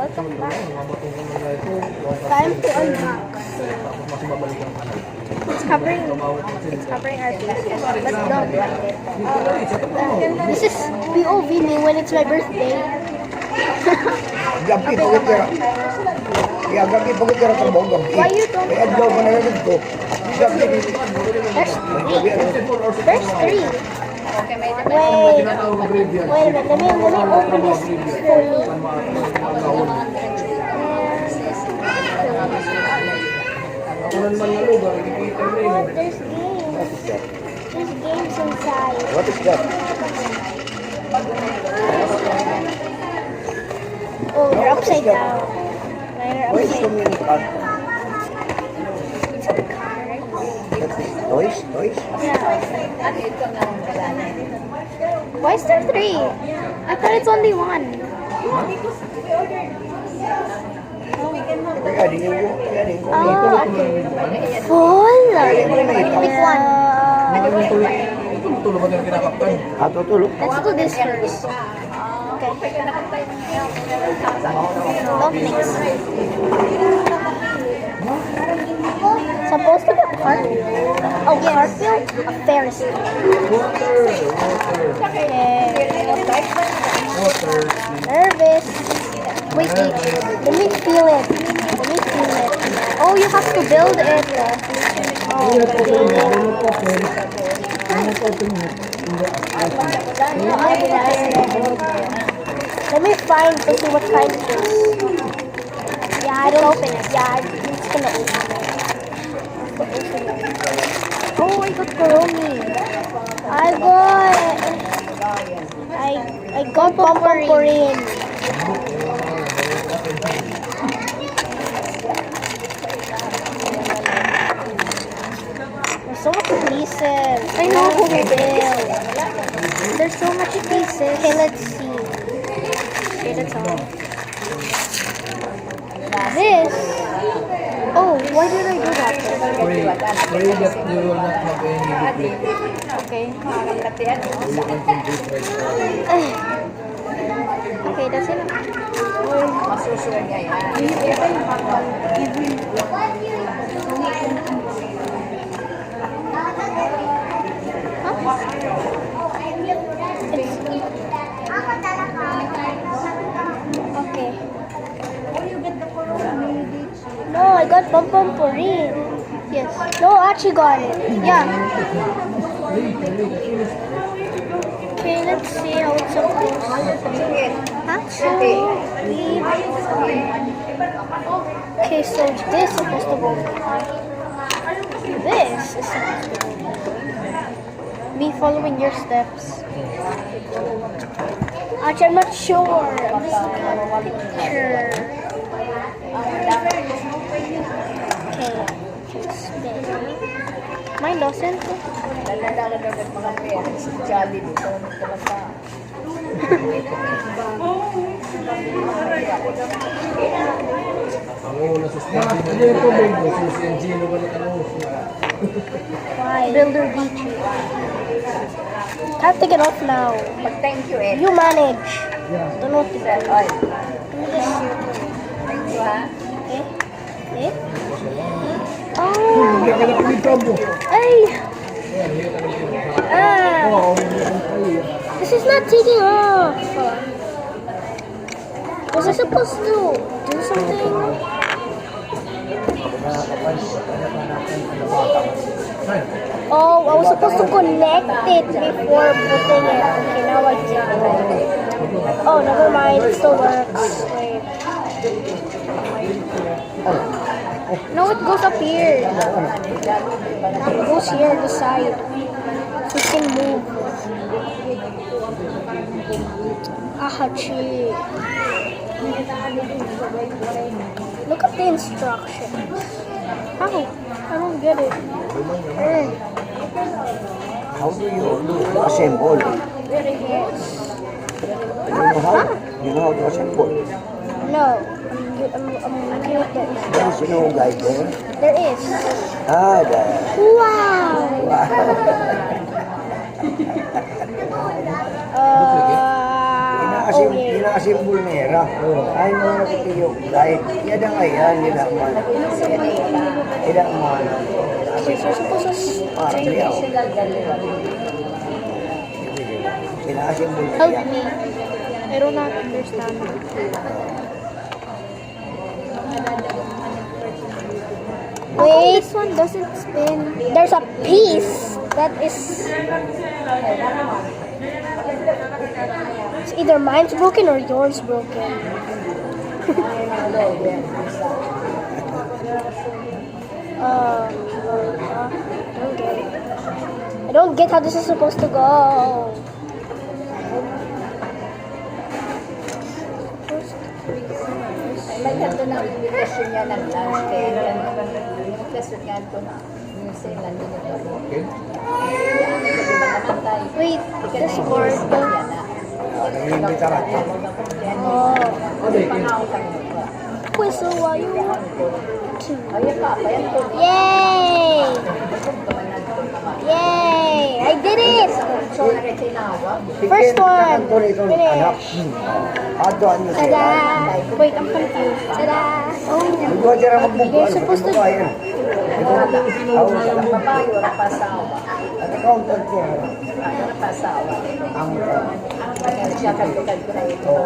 welcome back. Time to unbox. It's covering our faces, but don't like it. This is POV me when it's my birthday. Gabi pagod kira. Ya gabi pagod kira sa bonggang. Why you don't? Kaya adlaw pa na rin ko. Gabi. There's three. Wait a minute. Let me open this fully. Oh, there's games. There's games inside. What is that? Oh, they're upside down. They're Why is so upside down. many cards? It's a card. Toys? Toys? Yeah. Why is there three? I thought it's only one. Kaya di niyo. Kaya di niyo. Oh, okay. Full? Pick one. Tutulog. Let's do this first. Okay. Don't mix. Supposed to be a cart. Oh, cartwheel? A Ferris wheel. Okay. Nervous. Wait. Let me feel it. Oh, you have to build it. Oh, let me find to see what kind it is. Yeah, I don't open it. Yeah, I'm just gonna open it. Oh, I got Kuromi. I got Pomporin. There's so much pieces. I know who will build. There's so much pieces. Okay, let's see. Okay, that's all. This. Oh, why did I do that? Pray that you will not have any regret. Okay. You concentrate right now. Okay, that's it. Okay. No, I got Pomporin. Yes. No, Archie got it. Yeah. Okay, let's see how it's supposed to. Actually, okay, so this is supposed to go. This is supposed to go. Me following your steps. Actually, I'm not sure. I'm just looking at the picture. Okay. Mine doesn't. Why? Builder beach. I have to get off now. Thank you, Ed. You manage. Don't know what to do. Oy, Let me just thank you, ha. okay. Okay. Oh. Ay. This is not taking off. Was I supposed to do something? Oh, I was supposed to connect it before putting it. Okay, now I can. Oh, never mind. It still works. Wait. No, it goes up here. It goes here, the side. So it can move. Ahachi. Look at the instructions. How? I don't get it. How do you assemble? You know how to assemble? No. I'm looking at the There is no guide there. There is. Ah, there. Wow. Inaasim, Okay. pinaka-symbol na era. Ay mo na kitiyok light. Yan ang ayan, nila man. Nila man. Okay, so supposed to Chinese. Pinaka-symbol na Help yan. me. I do not understand. Wait, this one doesn't spin. There's a piece that is. It's either mine's broken or yours broken. I don't get how this is supposed to go. May kanto na invitation niya ng lunch, kaya yan, invitation niya ito na New Zealand din ito. Okay. Wait, this board. Nangimbita ka. Oh, Okay, okay. whistle while you want to. Ayan pa, ayan po. Yay! Yay! I did it! So, nagkitinawa. First one. Anak. Ato ano siya. Tada! Wait, I'm confused. Tada! Oh, Ikaw dyan ang magbubuan. you're supposed to. Ayan. Babayo, rapasawa. At accountant ko. Rapasawa. Ang Kaya siya kalkal-kalkal na ito.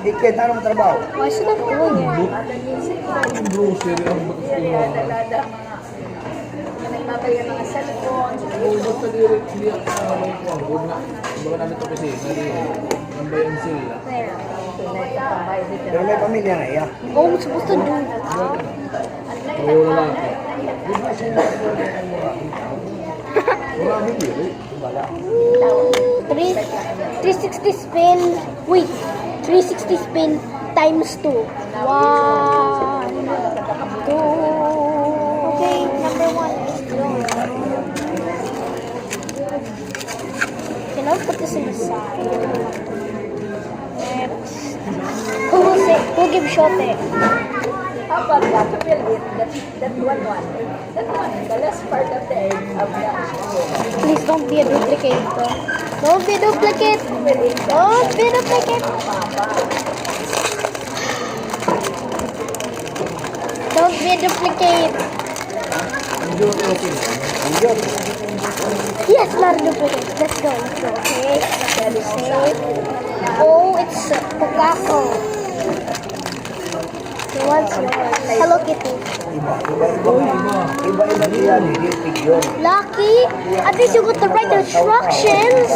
Dikit, anong trabaho? Why should I go here? Ang grocery ang bakas ko. Dada mga, nagbabayo mga cellphone. Oo, basta hindi ako sa mga kuwang. Huwag na. Baga namin ito kasi. Ang bayan sila. There. Pero may pamilya na iya. Oh, we're supposed to do. Oo, lalaki. Wala mo dili. 360 spin. Wait, 360 spin times 2. 1, 2. Okay, number 1 is gone. Okay, now put this in the side. Next. Who will say? Who will give shot it? How about that? To build it, that one, the last part of the egg of the Please don't be a duplicate. Don't be a duplicate. Don't be a duplicate. Don't be a duplicate. Medyo okay. Andiyan. Yes, not a duplicate. Let's go. Let's go. Okay. Save. Oh, it's Pokako. Okay, what's yours? Hello Kitty. Iba-iba niya, nilipig yun. Lucky. At least you got the right instructions.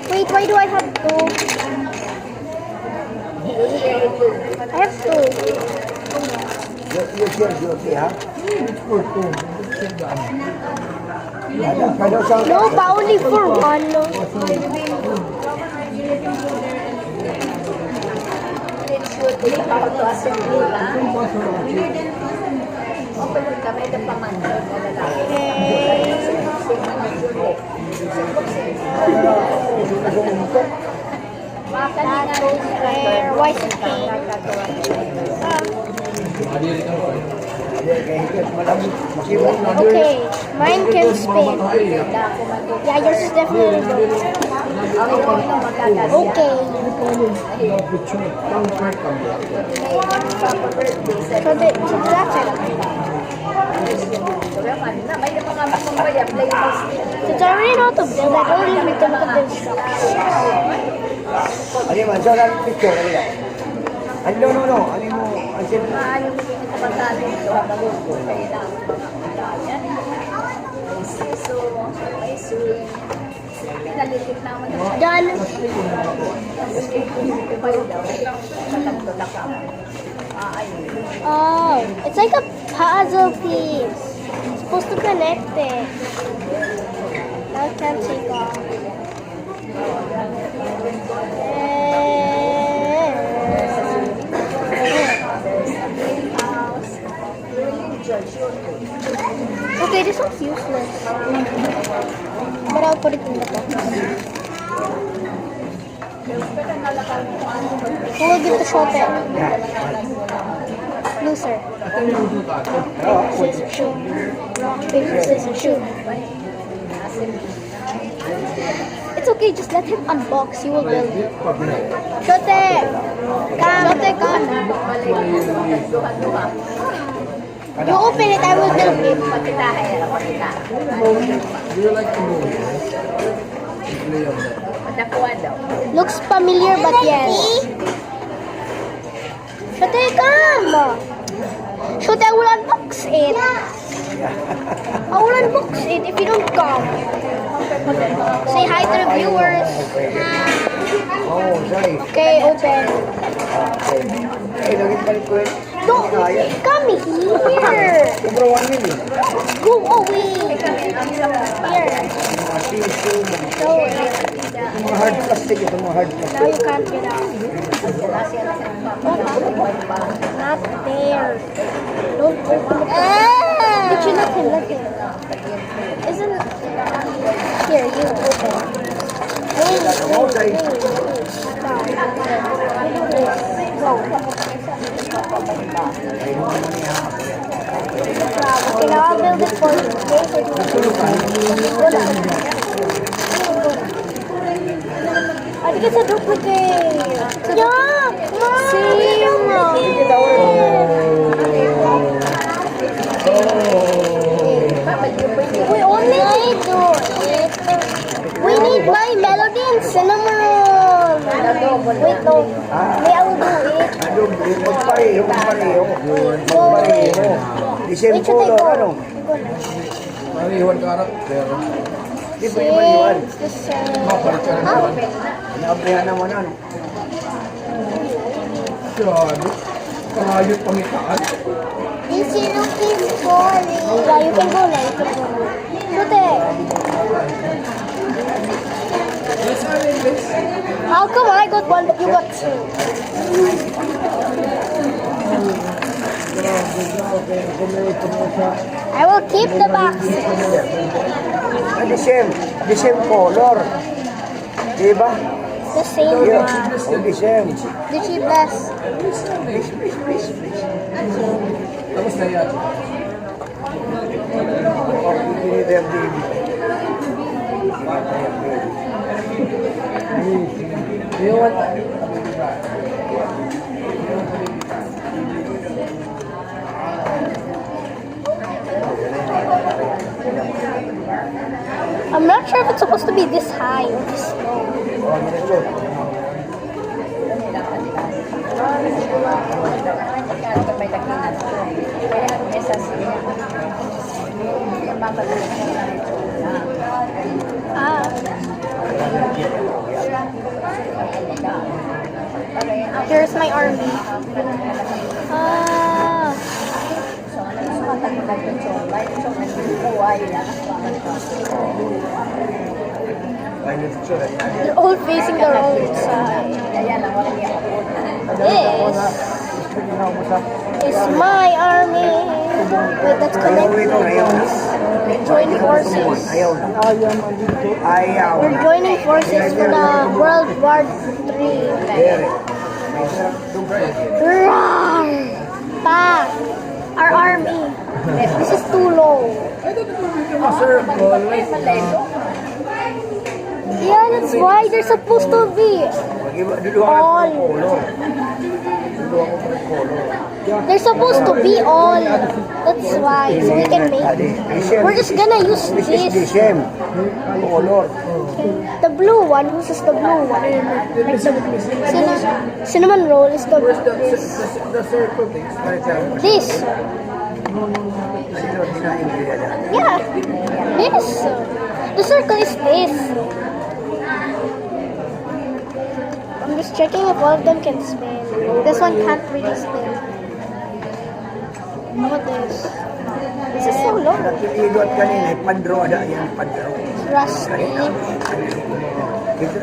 Wait, why do I have to? I have to. Yung share duty, ha? Kano siyang... No, but only for one. It's good to to assembly lang. Open ka, may napamanday na lalaki. Where? Why is it pink? Adili ka pa. Okay, mine can spin. Yeah, yours is definitely good. Okay. So that's it. Since I already know how to build, I don't really need to look at the instructions. Ano man, so lang picture kanila. Ano, no. Ano mo, ang simple. Done. Oh, it's like a puzzle piece. It's supposed to connect it. Now I can't take off. Okay, this one's useless. But I'll put it in the box. Who will give the shot at? Loser. Scissors, shoot. Rock, paper, scissors, shoot. okay, just let him unbox. He will build. Pag na. Shote! Shote, come. You open it, I will build it. Pakita, hayara, pakita. Do you like to move? Play on that. Patakuan daw. Looks familiar, but yes. Shote, come! Shote, I will unbox it. I will unbox it if you don't come. Say hi to the viewers. Oh, sorry. Okay, open. Eh, laging balik ko yun. Don't come here. Sobra 1 million. Go away. Here. Mga tissue, Go away. mga hard plastic ito, mga hard plastic. Now you can't get out. Not there. Don't open it. Did you let him? Let him. Isn't here? You open. Hey, Go. Okay, now I'll build it for you. I think it's a duplicate. Yeah, we only need to. We need my melody and cinnamon. Wait, no. May I will do it. Magpareho. The same Wait, should I color, go? ano? Mariwan character. Di ba iba yun? It's the same. Mapalit ka na naman. Inaabrihan naman, ano? Grabe. Kahayot pamitaan. This is looking funny. Yeah, you can go now. You can go now. Shote. How come I got one but you got two? I will keep the boxes. Ah, the same color. Di ba? The same Yeah, one. oh, the same. The cheapest. Please. Tapos na yan. You need them, baby. Do you want I'm not sure if it's supposed to be this high or this low. Oh, diretso. May lakihan ko. Kaya mesa siya. Yung mga Ah. Here's my army. Ah. They're all facing the wrong side. This is my army. Wait, that's connected. Joining forces. Ayaw. We're joining forces for the World War III. Roar! Pa! Our army. This is too low. Yeah, that's why they're supposed to be all. They're supposed to be all. That's why. So we can make. We're just gonna use This is the this. same color. The blue one. Who's is the blue one? Like the cinnamon roll is the the circle things? this. Yeah, this. The circle is this. I'm just checking if all of them can spin. This one can't really spin. Look at this. This is so low. Pinidot kanina, padro ada yan, padro. Rusty.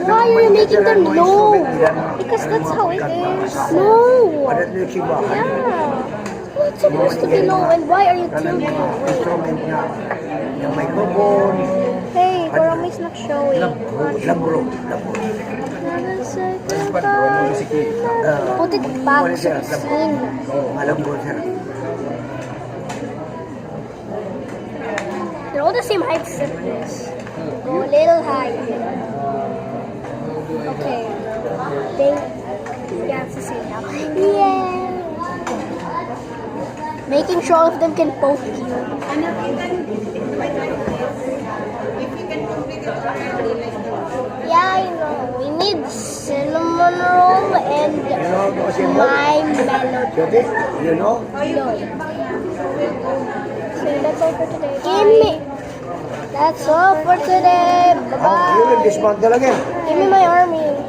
Why are you making them low? Because that's how it is. No. Padat na yung sibahan. Yeah. It's supposed to be low. And why are you Kanang tilting? mga instrument na yung may bubon, Hey, Goromi's not showing. labro. Put it back to the scene. Mga labro, sir. They're all the same height except this. Go a little higher. Okay. They have to say now. Yeah. Making sure all of them can poke you. Yeah, I know. We need cinnamon roll and my melody. Jadi, you know? So that's all for today. Give me. That's all for today. Oh, you will Bye-bye. dismantle again. Give me my army.